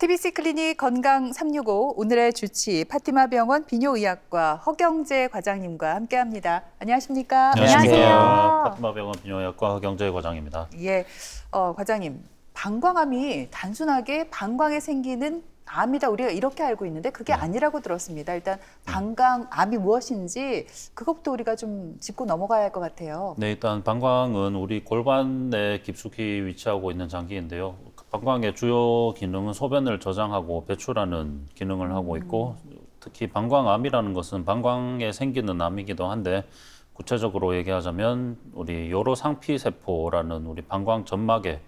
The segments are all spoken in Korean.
TBC 클리닉 건강 365 오늘의 주치 파티마 병원 비뇨의학과 허경재 과장님과 함께합니다. 안녕하십니까? 안녕하세요. 파티마 병원 비뇨의학과 허경재 과장입니다. 예, 과장님 방광암이 단순하게 방광에 생기는 암이다 우리가 이렇게 알고 있는데 그게 아니라고 들었습니다. 일단 방광암이 무엇인지 그것부터 우리가 좀 짚고 넘어가야 할 것 같아요. 네, 일단 방광은 우리 골반에 깊숙이 위치하고 있는 장기인데요. 방광의 주요 기능은 소변을 저장하고 배출하는 기능을 하고 있고 특히 방광암이라는 것은 방광에 생기는 암이기도 한데 구체적으로 얘기하자면 우리 요로상피세포라는 우리 방광 점막에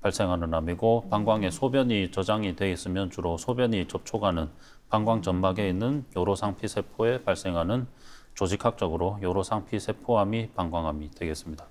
발생하는 암이고 방광에 소변이 저장이 돼 있으면 주로 소변이 접촉하는 방광 점막에 있는 요로상피세포에 발생하는 조직학적으로 요로상피세포암이 방광암이 되겠습니다.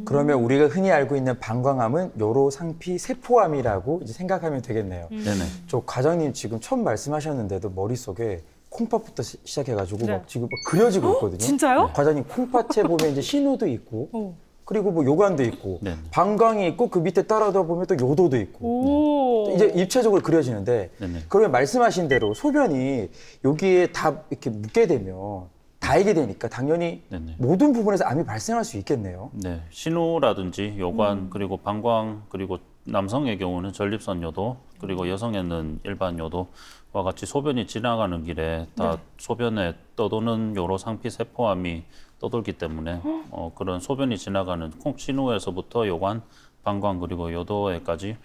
그러면 우리가 흔히 알고 있는 방광암은 요로상피세포암이라고 이제 생각하면 되겠네요. 네네. 저 과장님 지금 처음 말씀하셨는데도 머릿속에 콩팥부터 시작해가지고 네. 막 지금 막 그려지고 있거든요. 진짜요? 과장님 콩팥에 보면 이제 신우도 있고 그리고 뭐 요관도 있고 네네. 방광이 있고 그 밑에 따라다 보면 또 요도도 있고 오. 이제 입체적으로 그려지는데 네네. 그러면 말씀하신 대로 소변이 여기에 다 이렇게 묻게 되면 닿이게 되니까 당연히 네네. 모든 부분에서 암이 발생할 수 있겠네요. 네, 신우라든지 요관 그리고 방광 그리고 남성의 경우는 전립선 요도 그리고 여성에는 일반 요도와 같이 소변이 지나가는 길에 다 소변에 떠도는 요로상피세포암이 떠돌기 때문에 그런 소변이 지나가는 콩 신우에서부터 요관, 방광 그리고 요도에까지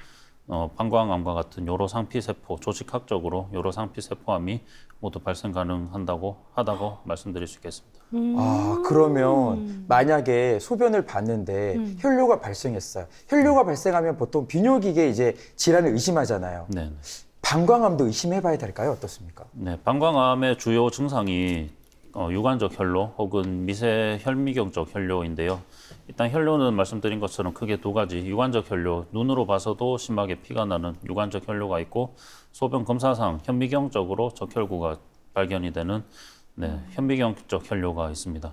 방광암과 같은 요로상피세포 조직학적으로 요로상피세포암이 모두 발생 가능하다고 말씀드릴 수 있겠습니다. 아, 그러면 만약에 소변을 봤는데 혈뇨가 발생했어요. 혈뇨가 발생하면 보통 비뇨기계 이제 질환을 의심하잖아요. 네. 방광암도 의심해봐야 될까요? 어떻습니까? 네, 방광암의 주요 증상이 유관적 혈뇨 혹은 미세 혈미경적 혈뇨인데요. 일단 혈뇨는 말씀드린 것처럼 크게 두 가지, 유관적 혈뇨, 눈으로 봐서도 심하게 피가 나는 유관적 혈뇨가 있고 소변 검사상 현미경적으로 적혈구가 발견이 되는 현미경적 혈뇨가 있습니다.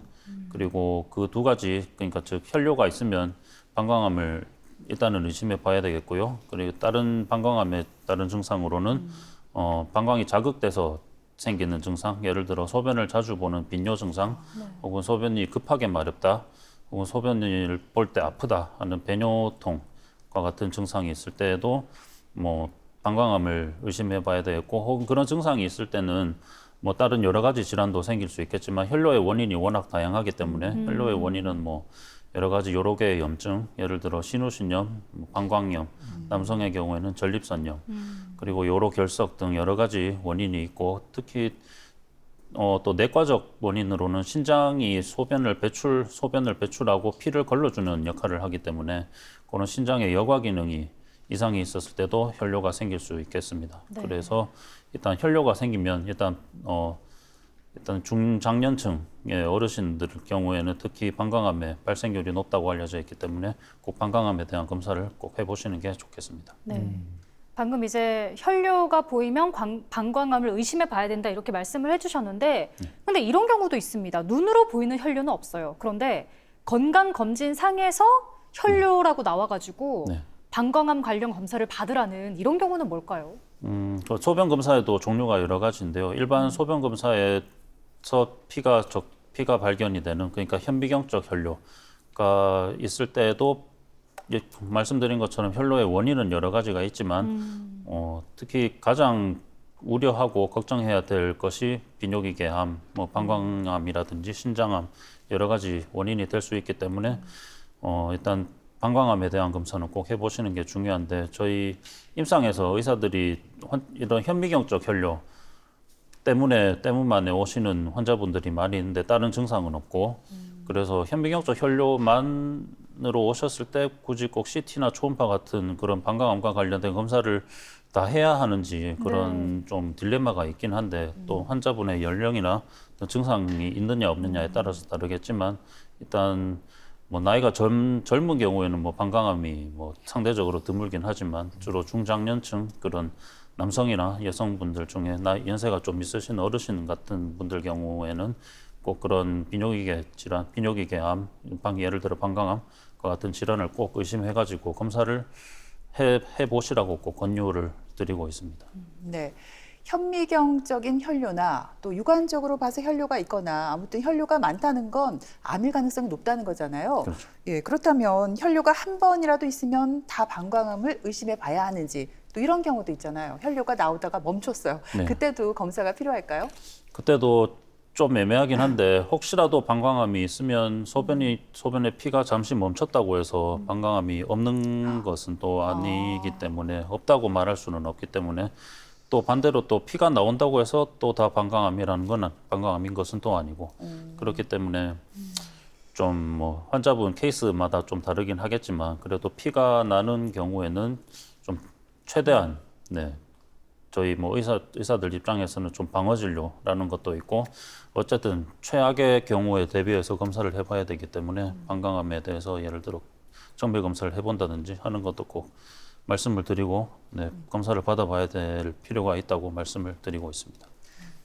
그리고 그 두 가지, 그러니까 즉 혈뇨가 있으면 방광암을 일단은 의심해 봐야 되겠고요. 그리고 다른 방광암의 다른 증상으로는 방광이 자극돼서 생기는 증상, 예를 들어 소변을 자주 보는 빈뇨 증상, 혹은 소변이 급하게 마렵다, 혹은 소변을 볼 때 아프다 하는 배뇨통과 같은 증상이 있을 때에도 뭐 방광암을 의심해 봐야 되겠고, 혹은 그런 증상이 있을 때는 뭐 다른 여러 가지 질환도 생길 수 있겠지만 혈뇨의 원인이 워낙 다양하기 때문에 혈뇨의 원인은 뭐 여러 가지 여러 개의 염증, 예를 들어 신우신염, 방광염, 남성의 경우에는 전립선염, 그리고 요로결석 등 여러 가지 원인이 있고 특히 또 내과적 원인으로는 신장이 소변을 배출하고 피를 걸러주는 역할을 하기 때문에 그런 신장의 여과 기능이 이상이 있었을 때도 혈뇨가 생길 수 있겠습니다. 네. 그래서 일단 혈뇨가 생기면 일단 중장년층의 어르신들 경우에는 특히 방광암의 발생률이 높다고 알려져 있기 때문에 꼭 방광암에 대한 검사를 꼭 해보시는 게 좋겠습니다. 네. 방금 이제 혈뇨가 보이면 방광암을 의심해 봐야 된다 이렇게 말씀을 해주셨는데 근데 이런 경우도 있습니다. 눈으로 보이는 혈뇨는 없어요. 그런데 건강검진 상에서 혈뇨라고 나와가지고 네. 방광암 관련 검사를 받으라는 이런 경우는 뭘까요? 그 소변 검사에도 종류가 여러 가지인데요. 일반 소변 검사에서 피가 발견이 되는, 그러니까 현미경적 혈뇨가 있을 때에도 말씀드린 것처럼 혈뇨의 원인은 여러 가지가 있지만 특히 가장 우려하고 걱정해야 될 것이 비뇨기계암, 뭐 방광암이라든지 신장암 여러 가지 원인이 될 수 있기 때문에 일단 방광암에 대한 검사는 꼭 해보시는 게 중요한데 저희 임상에서 의사들이 이런 현미경적 혈뇨 때문만에 오시는 환자분들이 많이 있는데 다른 증상은 없고 그래서 현미경적 혈뇨만으로 오셨을 때 굳이 꼭 CT나 초음파 같은 그런 방광암과 관련된 검사를 다 해야 하는지 그런 좀 딜레마가 있긴 한데 또 환자분의 연령이나 증상이 있느냐 없느냐에 따라서 다르겠지만 일단 뭐 나이가 젊은 경우에는 뭐 방광암이 뭐 상대적으로 드물긴 하지만 주로 중장년층 그런 남성이나 여성분들 중에 연세가 좀 있으신 어르신 같은 분들 경우에는 꼭 그런 비뇨기계 질환, 비뇨기계암, 예를 들어 방광암과 같은 질환을 꼭 의심해가지고 검사를 해보시라고 꼭 권유를 드리고 있습니다. 네. 현미경적인 혈뇨나 또 유관적으로 봐서 혈뇨가 있거나 아무튼 혈뇨가 많다는 건 암일 가능성이 높다는 거잖아요. 그렇죠. 예, 그렇다면 혈뇨가 한 번이라도 있으면 다 방광암을 의심해 봐야 하는지 또 이런 경우도 있잖아요. 혈뇨가 나오다가 멈췄어요. 네. 그때도 검사가 필요할까요? 그때도 좀 애매하긴 한데 혹시라도 방광암이 있으면 소변에 피가 잠시 멈췄다고 해서 방광암이 없는 것은 또 아니기 때문에 없다고 말할 수는 없기 때문에 또 반대로 또 피가 나온다고 해서 또 다 방광암이라는 건 방광암인 것은 또 아니고 그렇기 때문에 좀 뭐 환자분 케이스마다 좀 다르긴 하겠지만 그래도 피가 나는 경우에는 좀 최대한 저희 뭐 의사들 입장에서는 좀 방어 진료라는 것도 있고 어쨌든 최악의 경우에 대비해서 검사를 해봐야 되기 때문에 방광암에 대해서 예를 들어 정밀 검사를 해본다든지 하는 것도 꼭 말씀을 드리고 검사를 받아봐야 될 필요가 있다고 말씀을 드리고 있습니다.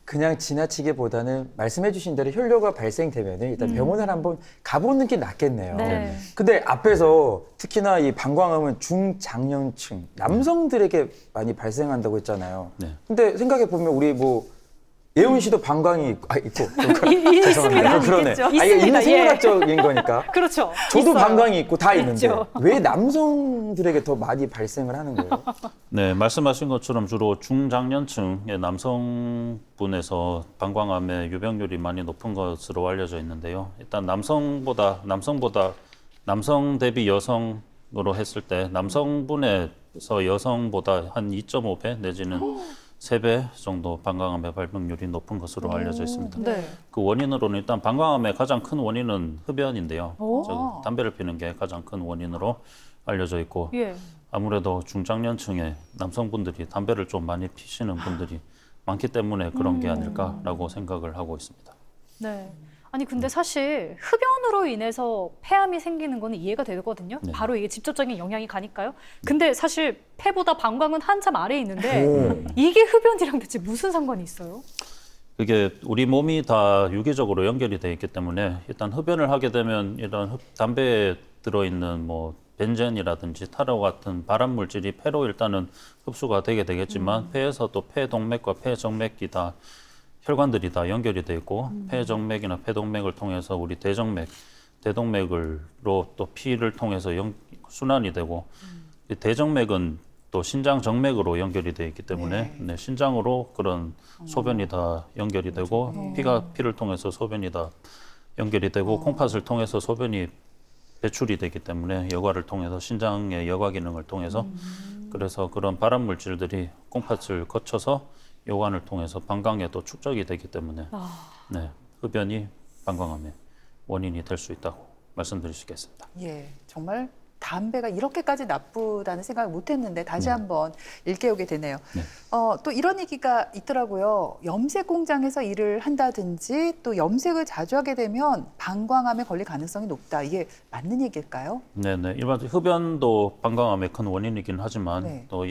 그냥 지나치기보다는 말씀해 주신 대로 혈뇨가 발생되면 일단 병원을 한번 가보는 게 낫겠네요. 네. 근데 앞에서 특히나 이 방광암은 중장년층 남성들에게 많이 발생한다고 했잖아요. 네. 근데 생각해 보면 우리 뭐 예원 씨도 방광이 있고 있습니다. 그러네. 있겠죠. 이게 있습니다. 있는 생물학적인 거니까. 그렇죠. 저도 있어요. 방광이 있고 다 있는데 있죠. 왜 남성들에게 더 많이 발생을 하는 거예요? 네, 말씀하신 것처럼 주로 중장년층의 남성분에서 방광암의 유병률이 많이 높은 것으로 알려져 있는데요. 일단 남성 대비 여성으로 했을 때 남성분에서 여성보다 한 2.5배 내지는 3배 정도 방광암의 발병률이 높은 것으로 알려져 있습니다. 네. 그 원인으로는 일단 방광암의 가장 큰 원인은 흡연인데요. 오. 담배를 피는 게 가장 큰 원인으로 알려져 있고 예. 아무래도 중장년층의 남성분들이 담배를 좀 많이 피시는 분들이 많기 때문에 그런 게 아닐까라고 생각을 하고 있습니다. 네. 아니 근데 사실 흡연으로 인해서 폐암이 생기는 거는 이해가 되거든요. 네. 바로 이게 직접적인 영향이 가니까요. 근데 사실 폐보다 방광은 한참 아래에 있는데 오. 이게 흡연이랑 대체 무슨 상관이 있어요? 그게 우리 몸이 다 유기적으로 연결이 되어 있기 때문에 일단 흡연을 하게 되면 이런 담배에 들어있는 뭐 벤젠이라든지 타르 같은 발암 물질이 폐로 일단은 흡수가 되게 되겠지만 폐에서 또 폐동맥과 폐정맥이 다 혈관들이 다 연결이 돼 있고 폐정맥이나 폐동맥을 통해서 우리 대동맥으로 또 피를 통해서 순환이 되고 이 대정맥은 또 신장 정맥으로 연결이 돼 있기 때문에 신장으로 그런 소변이 다 연결이 되고 피를 통해서 소변이 다 연결이 되고 콩팥을 통해서 소변이 배출이 되기 때문에 여과를 통해서 신장의 여과 기능을 통해서 그래서 그런 발암 물질들이 콩팥을 거쳐서 여관을 통해서 방광에도 축적이 되기 때문에 흡연이 방광암의 원인이 될 수 있다고 말씀드릴 수 있겠습니다. 예, 정말 담배가 이렇게까지 나쁘다는 생각을 못했는데 다시 한번 일깨우게 되네요. 네. 또 이런 얘기가 있더라고요. 염색 공장에서 일을 한다든지 또 염색을 자주 하게 되면 방광암에 걸릴 가능성이 높다. 이게 맞는 얘기일까요? 네네. 일반적으로 흡연도 방광암의 큰 원인이긴 하지만 또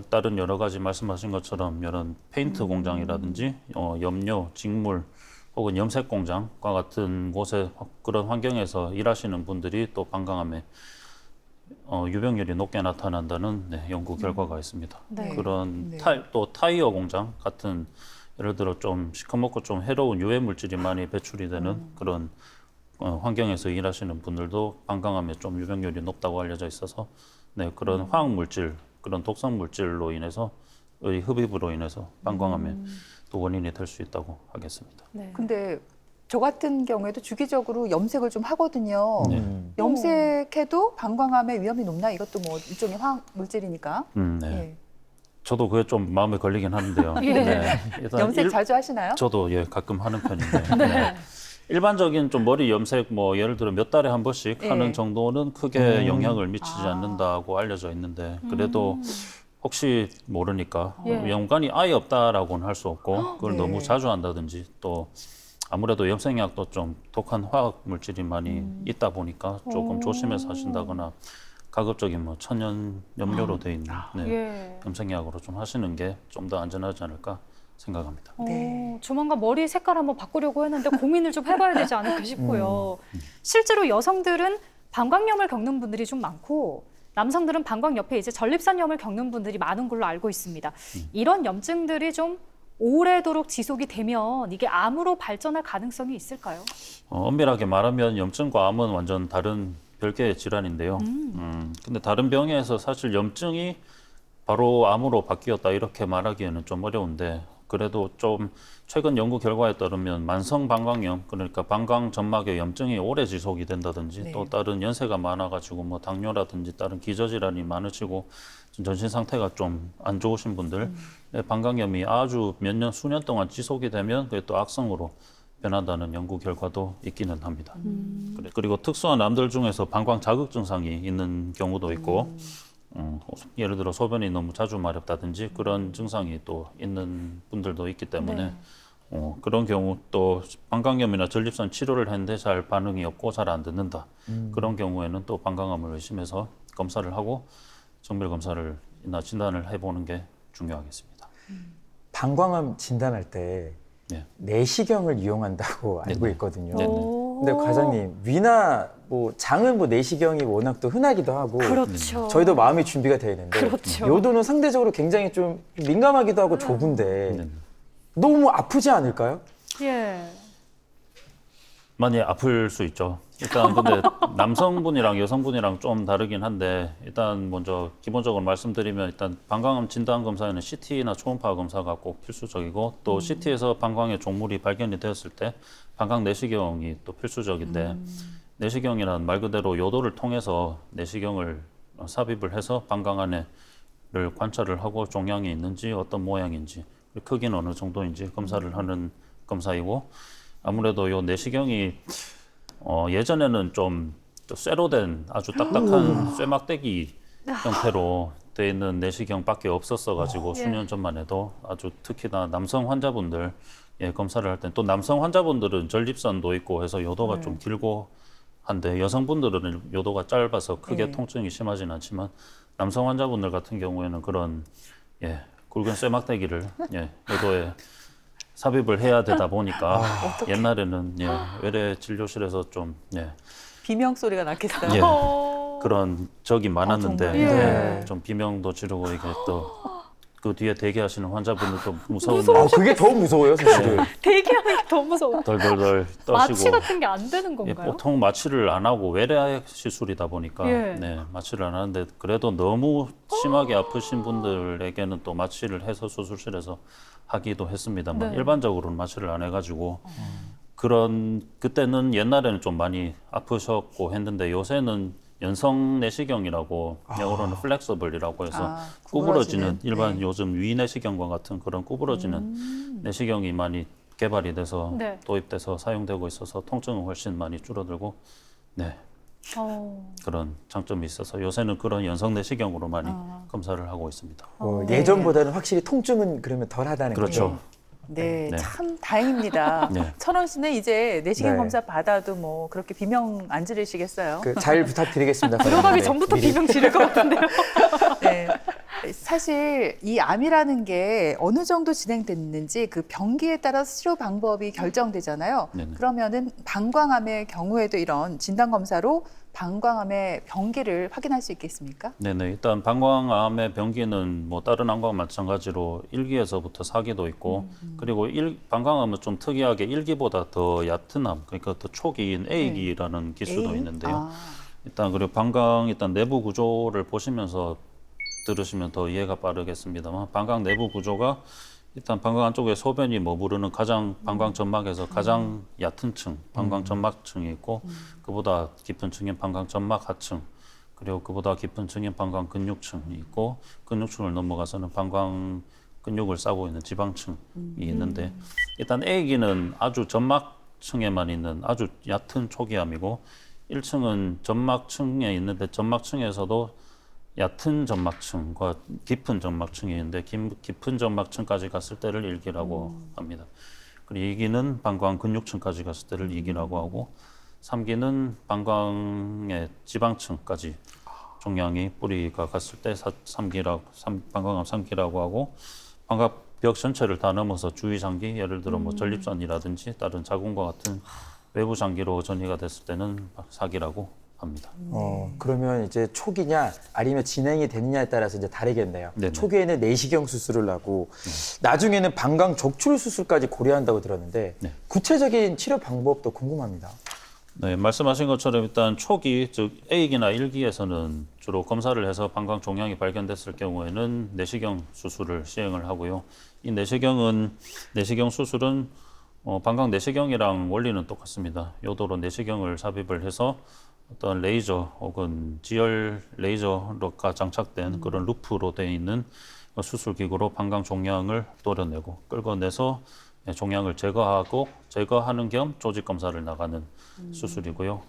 다른 여러 가지 말씀하신 것처럼 이런 페인트 공장이라든지 염료, 직물 혹은 염색 공장과 같은 곳에 그런 환경에서 일하시는 분들이 또 방광암에 유병률이 높게 나타난다는 연구 결과가 있습니다. 네. 그런 네. 또 타이어 공장 같은 예를 들어 좀 시커멓고 좀 해로운 유해 물질이 많이 배출이 되는 그런 환경에서 일하시는 분들도 방광암에 좀 유병률이 높다고 알려져 있어서 그런 화학 물질, 그런 독성 물질로 인해서 흡입으로 인해서 방광암에 또 원인이 될 수 있다고 하겠습니다. 네. 근데 저 같은 경우에도 주기적으로 염색을 좀 하거든요. 염색해도 방광암의 위험이 높나? 이것도 뭐 일종의 화학 물질이니까. 네. 예. 저도 그게 좀 마음에 걸리긴 하는데요. 예. 일단 염색 자주 하시나요? 저도 가끔 하는 편인데 일반적인 좀 머리 염색 뭐 예를 들어 몇 달에 한 번씩 하는 정도는 크게 영향을 미치지 않는다고 알려져 있는데 그래도 혹시 모르니까 연관이 아예 없다라고는 할 수 없고 그걸 너무 자주 한다든지 또 아무래도 염색약도 좀 독한 화학 물질이 많이 있다 보니까 조금 조심해서 하신다거나 가급적인 뭐 천연 염료로 돼 있는 염색약으로 좀 하시는 게 좀 더 안전하지 않을까 생각합니다. 조만간 머리 색깔 한번 바꾸려고 했는데 고민을 좀 해봐야 되지 않을까 싶고요. 실제로 여성들은 방광염을 겪는 분들이 좀 많고 남성들은 방광 옆에 이제 전립선염을 겪는 분들이 많은 걸로 알고 있습니다. 이런 염증들이 좀 오래도록 지속이 되면 이게 암으로 발전할 가능성이 있을까요? 엄밀하게 말하면 염증과 암은 완전 다른 별개의 질환인데요. 근데 다른 병에서 사실 염증이 바로 암으로 바뀌었다 이렇게 말하기에는 좀 어려운데 그래도 좀 최근 연구 결과에 따르면 만성 방광염 그러니까 방광 점막에 염증이 오래 지속이 된다든지 네. 또 다른 연세가 많아가지고 뭐 당뇨라든지 다른 기저질환이 많으시고 전신 상태가 좀 안 좋으신 분들 방광염이 아주 몇 년 수년 동안 지속이 되면 그게 또 악성으로 변한다는 연구 결과도 있기는 합니다. 그리고 특수한 암들 중에서 방광 자극 증상이 있는 경우도 있고 예를 들어 소변이 너무 자주 마렵다든지 그런 증상이 또 있는 분들도 있기 때문에 그런 경우 또 방광염이나 전립선 치료를 했는데 잘 반응이 없고 잘 안 듣는다. 그런 경우에는 또 방광암을 의심해서 검사를 하고 정밀 검사를 진단을 해보는 게 중요하겠습니다. 방광암 진단할 때 네. 내시경을 이용한다고 알고 네네. 있거든요. 네네. 근데 과장님 위나 뭐 장은 뭐 내시경이 워낙 또 흔하기도 하고 그렇죠. 저희도 마음이 준비가 되어 있는데 그렇죠. 요도는 상대적으로 굉장히 좀 민감하기도 하고 좁은데 네네. 너무 아프지 않을까요? 예. 많이 아플 수 있죠. 일단 근데 남성분이랑 여성분이랑 좀 다르긴 한데 일단 먼저 기본적으로 말씀드리면 일단 방광암 진단 검사에는 CT나 초음파 검사가 꼭 필수적이고 또 CT에서 방광의 종물이 발견이 되었을 때 방광 내시경이 또 필수적인데 내시경이란 말 그대로 요도를 통해서 내시경을 삽입을 해서 방광 안에를 관찰을 하고 종양이 있는지 어떤 모양인지 크기는 어느 정도인지 검사를 하는 검사이고 아무래도 요 내시경이 예전에는 좀 쇠로 된 아주 딱딱한 쇠막대기 형태로 되어 있는 내시경밖에 없었어 가지고 수년 전만 해도 아주 특히나 남성 환자분들 검사를 할 때 또 남성 환자분들은 전립선도 있고 해서 요도가 좀 길고 한데 여성분들은 요도가 짧아서 크게 네. 통증이 심하진 않지만 남성 환자분들 같은 경우에는 그런 굵은 쇠막대기를 요도에 삽입을 해야 되다 보니까 옛날에는 외래 진료실에서 좀 비명 소리가 났겠어요. 예. 그런 적이 많았는데 정말요? 좀 비명도 지르고 이게 또 그 뒤에 대기하시는 환자분들도 무서운데 그게 더 무서워요, 사실은. 대기하는 게 더 무서워. 덜덜덜 마취 떠시고 같은 게 안 되는 예, 건가요? 보통 마취를 안 하고 외래 시술이다 보니까 예. 마취를 안 하는데 그래도 너무 심하게 아프신 분들에게는 또 마취를 해서 수술실에서 하기도 했습니다만 네. 일반적으로는 마취를 안 해가지고 그때는 옛날에는 좀 많이 아프셨고 했는데 요새는 연성 내시경이라고 영어로는 플렉서블이라고 해서 구부러지는 일반 요즘 위 내시경과 같은 그런 구부러지는 내시경이 많이 개발이 돼서 네. 도입돼서 사용되고 있어서 통증은 훨씬 많이 줄어들고 그런 장점이 있어서 요새는 그런 연성 내시경으로 많이 검사를 하고 있습니다. 예전보다는 확실히 통증은 그러면 덜하다는 그렇죠. 거죠. 네, 네. 참 다행입니다. 네. 천원 씨는 이제 내시경 네. 검사 받아도 뭐 그렇게 비명 안 지르시겠어요? 잘 부탁드리겠습니다. 들어가기 네, 전부터 미리. 비명 지를 것 같은데요. 네. 사실 이 암이라는 게 어느 정도 진행됐는지 그 병기에 따라서 치료 방법이 결정되잖아요. 네네. 그러면은 방광암의 경우에도 이런 진단 검사로 방광암의 병기를 확인할 수 있겠습니까? 네네. 일단 방광암의 병기는 뭐 다른 암과 마찬가지로 1기에서부터 4기도 있고 그리고 방광암은 좀 특이하게 1기보다 더 얕은 암, 그러니까 더 초기인 A기라는 기수도 A? 있는데요. 아, 일단 그리고 방광 일단 내부 구조를 보시면서 들으시면 더 이해가 빠르겠습니다만 방광 내부 구조가 일단 방광 안쪽에 소변이 머무르는 가장 방광 점막에서 가장 얕은 층, 방광 점막층이 있고 그보다 깊은 층인 방광 점막 하층 그리고 그보다 깊은 층인 방광 근육층이 있고 근육층을 넘어가서는 방광 근육을 싸고 있는 지방층이 있는데 일단 A기는 아주 점막층에만 있는 아주 얕은 초기암이고 1층은 점막층에 있는데 점막층에서도 얕은 점막층과 깊은 점막층이 있는데 깊은 점막층까지 갔을 때를 1기라고 합니다. 그리고 2기는 방광 근육층까지 갔을 때를 2기라고 하고 3기는 방광의 지방층까지 종양이 뿌리가 갔을 때 방광암 3기라고 하고 방광벽 전체를 다 넘어서 주위 장기 예를 들어 뭐 전립선이라든지 다른 자궁과 같은 외부 장기로 전이가 됐을 때는 4기라고 합니다. 그러면 이제 초기냐 아니면 진행이 됐느냐에 따라서 이제 다르겠네요. 네네. 초기에는 내시경 수술을 하고 나중에는 방광 적출 수술까지 고려한다고 들었는데 네. 구체적인 치료 방법도 궁금합니다. 네, 말씀하신 것처럼 일단 초기, 즉 A기나 1기에서는 주로 검사를 해서 방광 종양이 발견됐을 경우에는 내시경 수술을 시행을 하고요. 이 내시경 수술은 방광 내시경이랑 원리는 똑같습니다. 요도로 내시경을 삽입을 해서 어떤 레이저 혹은 지열 레이저가 장착된 그런 루프로 되어 있는 수술기구로 방광 종양을 도려내고 끌어내서 종양을 제거하는 겸 조직 검사를 나가는 수술이고요.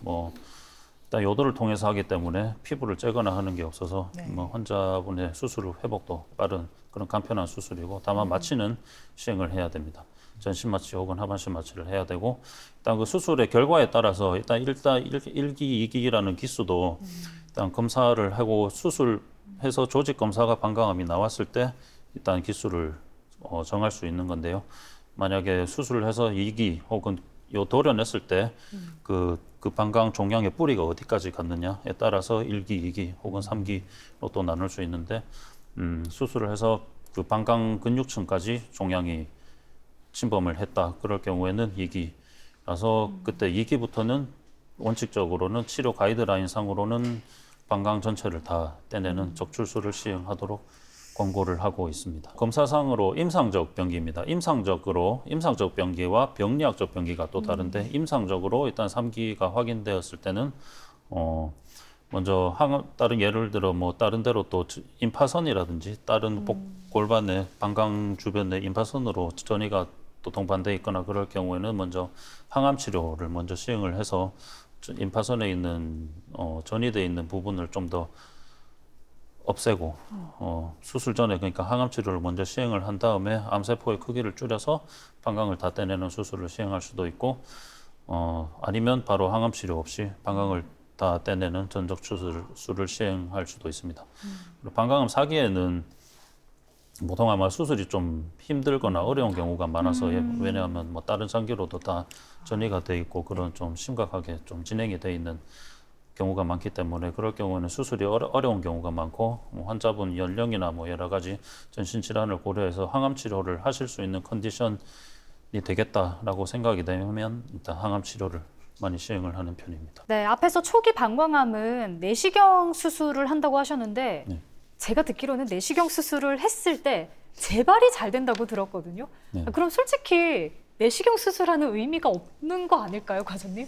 일단 요도를 통해서 하기 때문에 피부를 째거나 하는 게 없어서 네. 환자분의 수술 회복도 빠른 그런 간편한 수술이고 다만 마취는 시행을 해야 됩니다. 전신 마취 혹은 하반신 마취를 해야 되고 일단 그 수술의 결과에 따라서 일단 1기, 2기라는 기수도 일단 검사를 하고 수술해서 조직 검사가 방광암이 나왔을 때 일단 기수를 정할 수 있는 건데요. 만약에 수술을 해서 2기 혹은 도려냈을 때 그 방광 종양의 뿌리가 어디까지 갔느냐에 따라서 1기, 2기 혹은 3기로 또 나눌 수 있는데 수술을 해서 그 방광 근육층까지 종양이 침범을 했다. 그럴 경우에는 2기라서 그때 2기부터는 원칙적으로는 치료 가이드라인 상으로는 방광 전체를 다 떼내는 적출술을 시행하도록 권고를 하고 있습니다. 검사상으로 임상적 병기입니다. 임상적 병기와 병리학적 병기가 또 다른데 임상적으로 일단 3기가 확인되었을 때는 먼저 다른 예를 들어 다른 데로 또 임파선이라든지 다른 골반의 방광 주변의 임파선으로 전이가 또 동반돼 있거나 그럴 경우에는 먼저 항암 치료를 먼저 시행을 해서 임파선에 있는 전이돼 있는 부분을 좀 더 없애고 수술 전에 그러니까 항암 치료를 먼저 시행을 한 다음에 암세포의 크기를 줄여서 방광을 다 떼내는 수술을 시행할 수도 있고 아니면 바로 항암 치료 없이 방광을 다 떼내는 전적 수술을 시행할 수도 있습니다. 그리고 방광암 4기에는 보통 아마 수술이 좀 힘들거나 어려운 경우가 많아서 왜냐하면 다른 장기로도 다 전이가 돼 있고 그런 좀 심각하게 좀 진행이 돼 있는 경우가 많기 때문에 그럴 경우는 수술이 어려운 경우가 많고 환자분 연령이나 여러 가지 전신 질환을 고려해서 항암 치료를 하실 수 있는 컨디션이 되겠다라고 생각이 되면 일단 항암 치료를 많이 시행을 하는 편입니다. 네, 앞에서 초기 방광암은 내시경 수술을 한다고 하셨는데 네. 제가 듣기로는 내시경 수술을 했을 때 재발이 잘 된다고 들었거든요. 네. 그럼 솔직히 내시경 수술하는 의미가 없는 거 아닐까요, 과장님?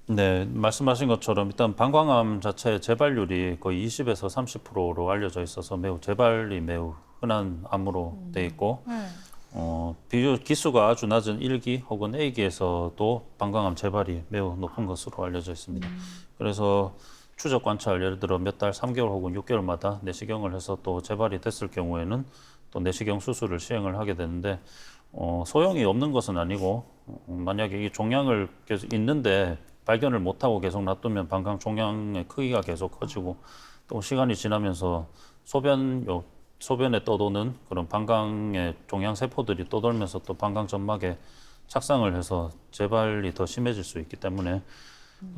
네, 말씀하신 것처럼 일단 방광암 자체의 재발률이 거의 20에서 30%로 알려져 있어서 재발이 매우 흔한 암으로 돼 있고 기수가 아주 낮은 1기 혹은 A기에서도 방광암 재발이 매우 높은 것으로 알려져 있습니다. 그래서 추적 관찰 예를 들어 몇 달, 3개월 혹은 6개월마다 내시경을 해서 또 재발이 됐을 경우에는 또 내시경 수술을 시행을 하게 되는데 소용이 없는 것은 아니고 만약에 이 종양을 계속 있는데 발견을 못하고 계속 놔두면 방광 종양의 크기가 계속 커지고 또 시간이 지나면서 소변에 떠도는 그런 방광의 종양 세포들이 떠돌면서 또 방광 점막에 착상을 해서 재발이 더 심해질 수 있기 때문에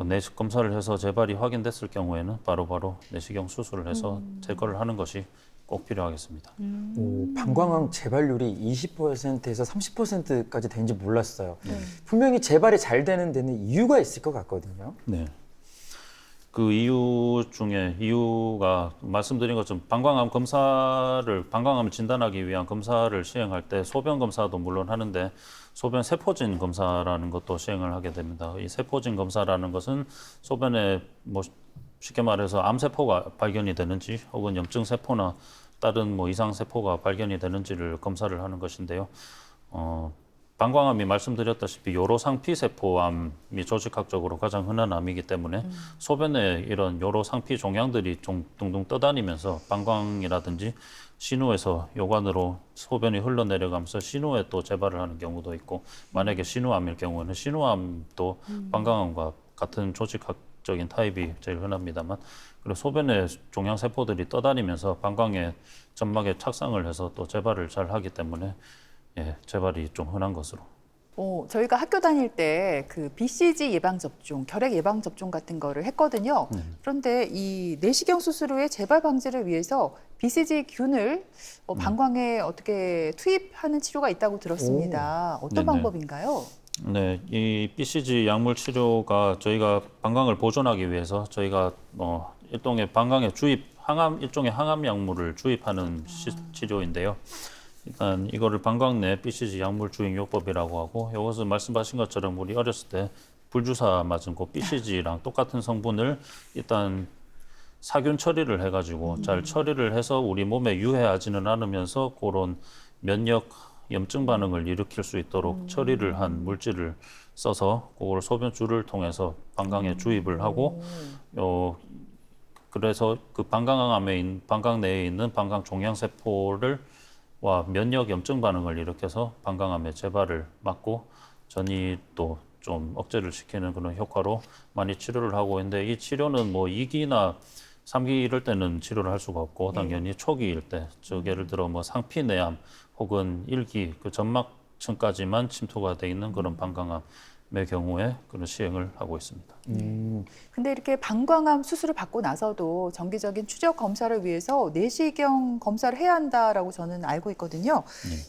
내시 검사를 해서 재발이 확인됐을 경우에는 바로바로 내시경 수술을 해서 제거를 하는 것이 꼭 필요하겠습니다. 방광암 재발률이 20%에서 30%까지 되는지 몰랐어요. 분명히 재발이 잘 되는 데는 이유가 있을 것 같거든요. 네. 그 이유가 말씀드린 것처럼 방광암을 진단하기 위한 검사를 시행할 때 소변 검사도 물론 하는데 소변 세포진 검사라는 것도 시행을 하게 됩니다. 이 세포진 검사라는 것은 소변에 쉽게 말해서 암세포가 발견이 되는지 혹은 염증 세포나 다른 이상 세포가 발견이 되는지를 검사를 하는 것인데요. 방광암이 말씀드렸다시피 요로상피 세포암이 조직학적으로 가장 흔한 암이기 때문에 소변에 이런 요로상피 종양들이 둥둥 떠다니면서 방광이라든지 신우에서 요관으로 소변이 흘러내려가면서 신우에 또 재발을 하는 경우도 있고 만약에 신우암일 경우에는 신우암도 방광암과 같은 조직학적인 타입이 제일 흔합니다만 그리고 소변에 종양 세포들이 떠다니면서 방광의 점막에 착상을 해서 또 재발을 잘 하기 때문에 재발이 좀 흔한 것으로 저희가 학교 다닐 때 그 BCG 예방 접종, 결핵 예방 접종 같은 거를 했거든요. 그런데 이 내시경 수술 후에 재발 방지를 위해서 BCG 균을 방광에 어떻게 투입하는 치료가 있다고 들었습니다. 어떤 네네. 방법인가요? 네, 이 BCG 약물 치료가 저희가 방광을 보존하기 위해서 저희가 일종의 방광에 일종의 항암 약물을 주입하는 치료인데요. 일단 이거를 방광 내 BCG 약물 주입 요법이라고 하고, 이것은 말씀하신 것처럼 우리 어렸을 때 불주사 맞은 그 BCG랑 똑같은 성분을 일단 사균 처리를 해가지고 잘 처리를 해서 우리 몸에 유해하지는 않으면서 그런 면역 염증 반응을 일으킬 수 있도록 처리를 한 물질을 써서 그걸 소변줄을 통해서 방광에 주입을 하고, 그래서 그 방광 내에 있는 방광 종양세포를 와 면역 염증 반응을 일으켜서 방광암의 재발을 막고 전이도 좀 억제를 시키는 그런 효과로 많이 치료를 하고 있는데, 이 치료는 뭐 2기나 3기 이럴 때는 치료를 할 수가 없고, 당연히 초기일 때, 즉 예를 들어 뭐 상피내암 혹은 1기 그 점막층까지만 침투가 돼 있는 그런 방광암의 경우에 그런 시행을 하고 있습니다. 근데 이렇게 방광암 수술을 받고 나서도 정기적인 추적 검사를 위해서 내시경 검사를 해야 한다라고 저는 알고 있거든요.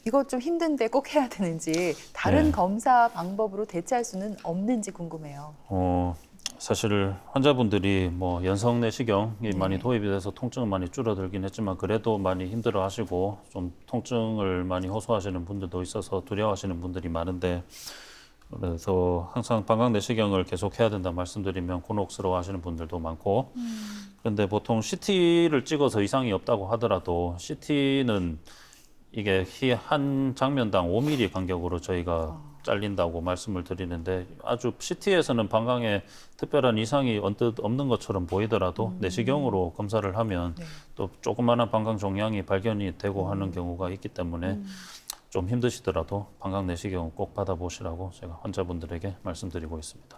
이거 좀 힘든데 꼭 해야 되는지, 다른 네. 검사 방법으로 대체할 수는 없는지 궁금해요. 사실 환자분들이 뭐 연성 내시경이 많이 도입이 돼서 통증은 많이 줄어들긴 했지만, 그래도 많이 힘들어하시고 좀 통증을 많이 호소하시는 분들도 있어서 두려워하시는 분들이 많은데, 그래서 항상 방광 내시경을 계속 해야 된다 말씀드리면 곤혹스러워 하시는 분들도 많고, 그런데 보통 CT를 찍어서 이상이 없다고 하더라도 CT는 이게 한 장면당 5mm 간격으로 저희가 잘린다고 말씀을 드리는데, 아주 CT에서는 방광에 특별한 이상이 언뜻 없는 것처럼 보이더라도 내시경으로 검사를 하면 또 조그마한 방광 종양이 발견이 되고 하는 경우가 있기 때문에 좀 힘드시더라도 방광 내시경 꼭 받아보시라고 제가 환자분들에게 말씀드리고 있습니다.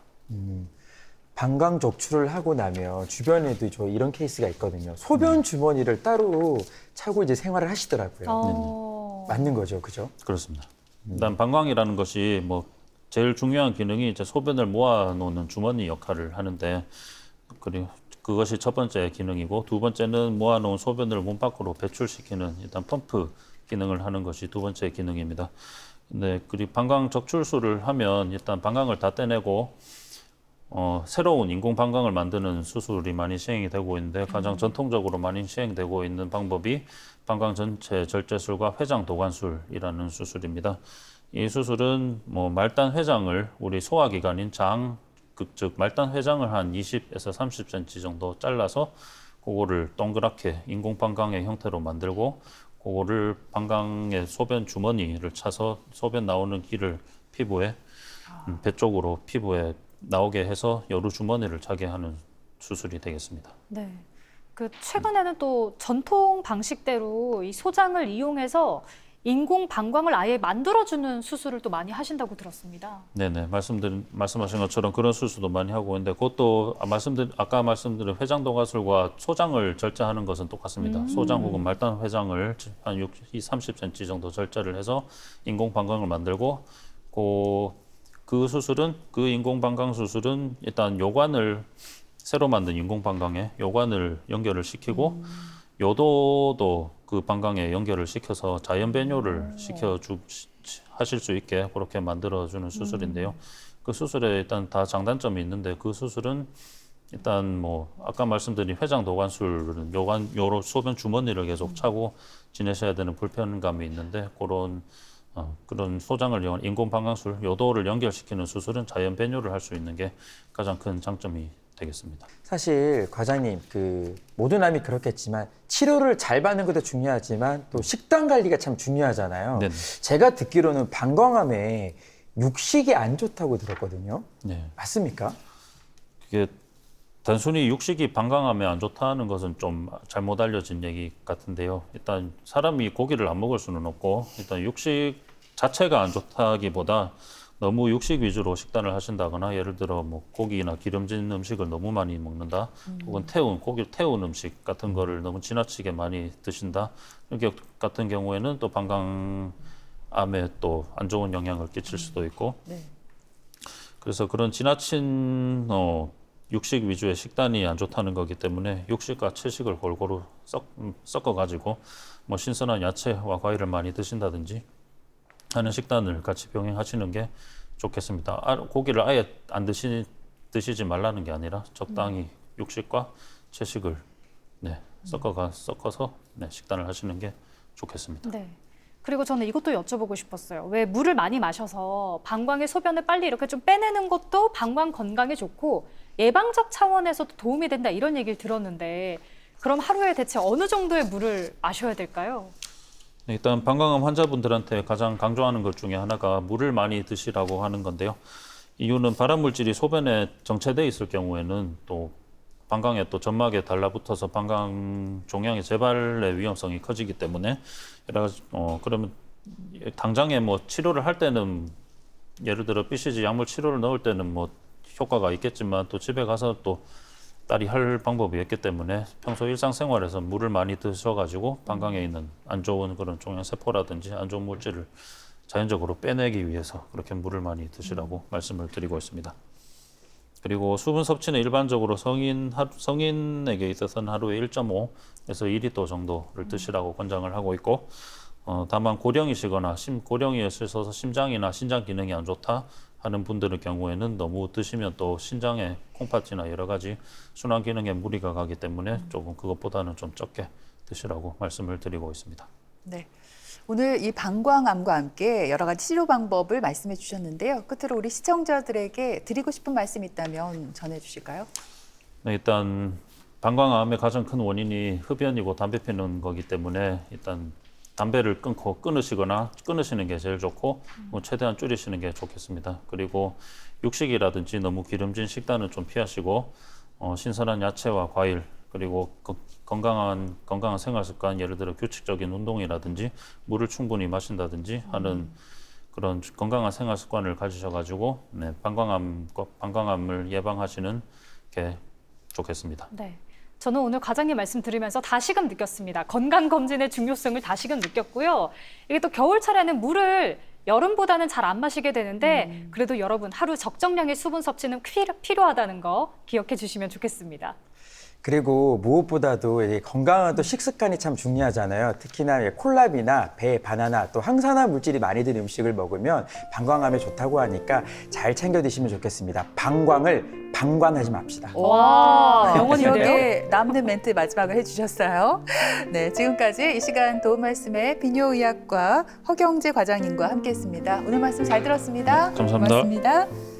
방광 적출을 하고 나면 주변에도 저 이런 케이스가 있거든요. 소변 주머니를 따로 차고 이제 생활을 하시더라고요. 맞는 거죠, 그죠? 그렇습니다. 일단 방광이라는 것이 뭐 제일 중요한 기능이 이제 소변을 모아놓는 주머니 역할을 하는데, 그리고 그것이 첫 번째 기능이고, 두 번째는 모아놓은 소변을 몸 밖으로 배출시키는 일단 펌프 기능을 하는 것이 두 번째 기능입니다. 근데 그리고 방광 적출술을 하면 일단 방광을 다 떼내고 새로운 인공 방광을 만드는 수술이 많이 시행이 되고 있는데, 가장 전통적으로 많이 시행되고 있는 방법이 방광 전체 절제술과 회장 도관술이라는 수술입니다. 이 수술은 뭐 말단 회장을 우리 소화기관인 장, 즉 말단 회장을 한 20에서 30cm 정도 잘라서 그거를 동그랗게 인공 방광의 형태로 만들고, 그거를 방광의 소변 주머니를 차서 소변 나오는 길을 피부에 배 쪽으로 피부에 나오게 해서 여루 주머니를 차게 하는 수술이 되겠습니다. 네. 그 최근에는 또 전통 방식대로 이 소장을 이용해서 인공 방광을 아예 만들어주는 수술을 또 많이 하신다고 들었습니다. 네네, 말씀하신 것처럼 그런 수술도 많이 하고 있는데, 그것도 아까 말씀드린 회장 도가술과 소장을 절제하는 것은 똑같습니다. 소장 혹은 말단 회장을 한 30cm 정도 절제를 해서 인공 방광을 만들고, 그 수술은, 그 인공 방광 수술은 일단 요관을 새로 만든 인공 방광에 요관을 연결을 시키고, 요도도 그 방광에 연결을 시켜서 자연 배뇨를 하실 수 있게 그렇게 만들어주는 수술인데요. 그 수술에 일단 다 장단점이 있는데, 그 수술은 일단 뭐 아까 말씀드린 회장 도관술은 요로 소변 주머니를 계속 차고 지내셔야 되는 불편감이 있는데, 그런 소장을 이용한 인공 방광술, 요도를 연결시키는 수술은 자연 배뇨를 할 수 있는 게 가장 큰 장점이 되겠습니다. 사실 과장님, 모든 암이 그렇겠지만 치료를 잘 받는 것도 중요하지만 또 식단 관리가 참 중요하잖아요. 네네. 제가 듣기로는 방광암에 육식이 안 좋다고 들었거든요. 네. 맞습니까? 그게 단순히 육식이 방광암에 안 좋다는 것은 좀 잘못 알려진 얘기 같은데요. 일단 사람이 고기를 안 먹을 수는 없고, 일단 육식 자체가 안 좋다기보다 너무 육식 위주로 식단을 하신다거나, 예를 들어 뭐 고기나 기름진 음식을 너무 많이 먹는다, 혹은 고기를 태운 음식 같은 거를 너무 지나치게 많이 드신다, 이렇게 같은 경우에는 또 방광암 암에 또 안 좋은 영향을 끼칠 수도 있고 네. 그래서 그런 지나친 육식 위주의 식단이 안 좋다는 거기 때문에 육식과 채식을 골고루 섞어가지고 뭐 신선한 야채와 과일을 많이 드신다든지 하는 식단을 같이 병행하시는 게 좋겠습니다. 고기를 아예 안 드시지 말라는 게 아니라 적당히 육식과 채식을 섞어서 식단을 하시는 게 좋겠습니다. 네. 그리고 저는 이것도 여쭤보고 싶었어요. 왜 물을 많이 마셔서 방광의 소변을 빨리 이렇게 좀 빼내는 것도 방광 건강에 좋고 예방적 차원에서도 도움이 된다 이런 얘기를 들었는데 그럼 하루에 대체 어느 정도의 물을 마셔야 될까요? 네, 일단 방광암 환자분들한테 가장 강조하는 것 중에 하나가 물을 많이 드시라고 하는 건데요. 이유는 발암 물질이 소변에 정체돼 있을 경우에는 또 방광에 또 점막에 달라붙어서 방광 종양의 재발의 위험성이 커지기 때문에 그러면 당장에 뭐 치료를 할 때는 예를 들어 BCG 약물 치료를 넣을 때는 뭐 효과가 있겠지만 또 집에 가서 또 딸이 할 방법이 있기 때문에 평소 일상생활에서 물을 많이 드셔가지고 방광에 있는 안 좋은 그런 종양세포라든지 안 좋은 물질을 자연적으로 빼내기 위해서 그렇게 물을 많이 드시라고 말씀을 드리고 있습니다. 그리고 수분 섭취는 일반적으로 성인에게 있어서는 하루에 1.5에서 2리터 정도를 드시라고 권장을 하고 있고 다만 고령이시거나 고령이셔서 심장이나 신장 기능이 안 좋다 하는 분들의 경우에는 너무 드시면 또 신장에 콩팥이나 여러 가지 순환 기능에 무리가 가기 때문에 조금 그것보다는 좀 적게 드시라고 말씀을 드리고 있습니다. 네. 오늘 이 방광암과 함께 여러 가지 치료 방법을 말씀해 주셨는데요. 끝으로 우리 시청자들에게 드리고 싶은 말씀이 있다면 전해 주실까요? 네, 일단 방광암의 가장 큰 원인이 흡연이고 담배 피는 거기 때문에 일단 담배를 끊으시는 게 제일 좋고 최대한 줄이시는 게 좋겠습니다. 그리고 육식이라든지 너무 기름진 식단은 좀 피하시고 신선한 야채와 과일 그리고 건강한 생활 습관 예를 들어 규칙적인 운동이라든지 물을 충분히 마신다든지 하는 그런 건강한 생활 습관을 가지셔가지고 방광암을 예방하시는 게 좋겠습니다. 네. 저는 오늘 과장님 말씀 들으면서 다시금 느꼈습니다. 건강검진의 중요성을 다시금 느꼈고요. 이게 또 겨울철에는 물을 여름보다는 잘 안 마시게 되는데 그래도 여러분 하루 적정량의 수분 섭취는 필요하다는 거 기억해 주시면 좋겠습니다. 그리고 무엇보다도 이 건강한 또 식습관이 참 중요하잖아요. 특히나 콜라비나 배, 바나나 또 항산화 물질이 많이 든 음식을 먹으면 방광암에 좋다고 하니까 잘 챙겨 드시면 좋겠습니다. 방광을 방관하지 맙시다. 와, 명언인데요? 기억에 남는 멘트 마지막을 해주셨어요. 네, 지금까지 이 시간 도움 말씀에 비뇨의학과 허경재 과장님과 함께했습니다. 오늘 말씀 잘 들었습니다. 감사합니다. 고맙습니다.